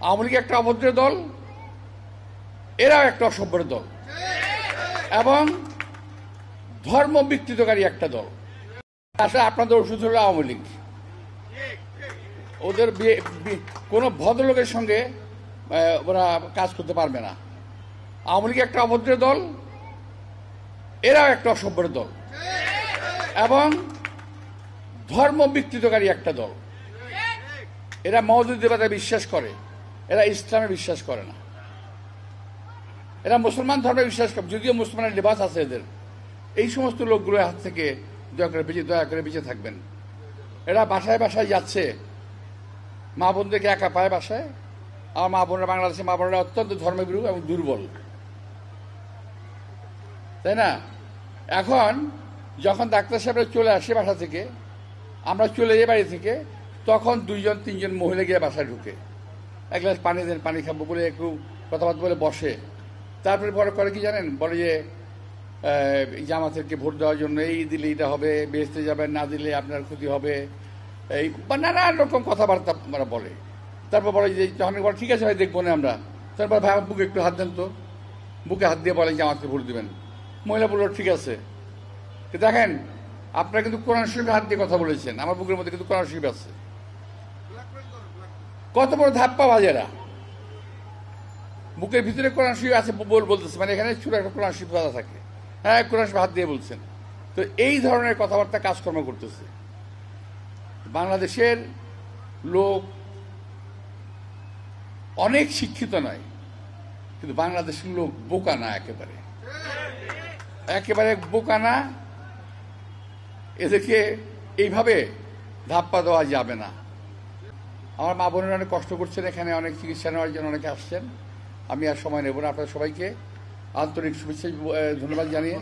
আওয়ামী লীগ একটা অভদ্র দল, এরাও একটা অসভ্য দল এবং ধর্ম বিকৃতকারী একটা দল। আসলে আপনাদের ওষুধ হলো আওয়ামী লীগ। ওদের কোনো ভদ্রলোকের সঙ্গে ওরা কাজ করতে পারবে না। আওয়ামী লীগ একটা অভদ্র দল, এরাও একটা অসভ্য দল এবং ধর্ম বিকৃতকারী একটা দল। এরা মওদুদিবাদে বিশ্বাস করে, এরা ইসলামে বিশ্বাস করে না। এরা মুসলমান ধর্মে বিশ্বাস করে, যদিও মুসলমানের লিবাস আছে এদের। এই সমস্ত লোকগুলোর হাত থেকে দয়া করে বেঁচে থাকবেন। এরা বাসায় বাসায় যাচ্ছে, মা বোনদেরকে একা পায় বাসায়। আমার মা বোনরা, বাংলাদেশে মা বোনরা অত্যন্ত ধর্মভীরু এবং দুর্বল, তাই না? এখন যখন ডাক্তার সাহেবরা চলে আসে বাসা থেকে, আমরা চলে যাই বাড়ি থেকে, তখন 2-3জন মহিলা গিয়ে বাসায় ঢুকে এক গ্লাস পানি দেন, পানি খাবো বলে একটু কথাবার্তা বলে বসে। তারপরে পরে করে কি জানেন, বলে যে জামাতেরকে ভোট দেওয়ার জন্য এই দিলে এটা হবে, বেহেশতে যাবেন, না দিলে আপনার ক্ষতি হবে, এই বা নানান রকম কথাবার্তা আমরা বলে। তারপর বলে যে যখন বলে ঠিক আছে ভাই দেখবো না আমরা, তারপর ভাই আমার বুকে একটু হাত দেন তো, বুকে হাত দিয়ে বলেন জামাতকে ভোট দেবেন। মহিলা বলল ঠিক আছে। দেখেন, আপনারা কিন্তু কোরআন শরীফে হাত দিয়ে কথা বলেছেন, আমার বুকের মধ্যে কিন্তু কোরআন শরীফ আছে। কত বড় ধাপ্পা বাজেরা, বুকের ভিতরে কোরআন শরীফ আছে বলতেছে, মানে এখানে ছোট একটা কোরআন শরীফ দাদা থাকে, হ্যাঁ কোরআন শরীফ হাত দিয়ে বলছেন। তো এই ধরনের কথাবার্তা কাজকর্ম করতেছে। বাংলাদেশের লোক অনেক শিক্ষিত নয়, কিন্তু বাংলাদেশের লোক বোকা না, একেবারে বোকা না। এদেরকে এইভাবে ধাপ্পা দেওয়া যাবে না। আমার মা বোনেরা অনেক কষ্ট করছেন, এখানে অনেক চিকিৎসা নেওয়ার জন্য অনেকে আসছেন। আমি আর সময় নেব না। আপনাদের সবাইকে আন্তরিক শুভেচ্ছা ধন্যবাদ জানিয়ে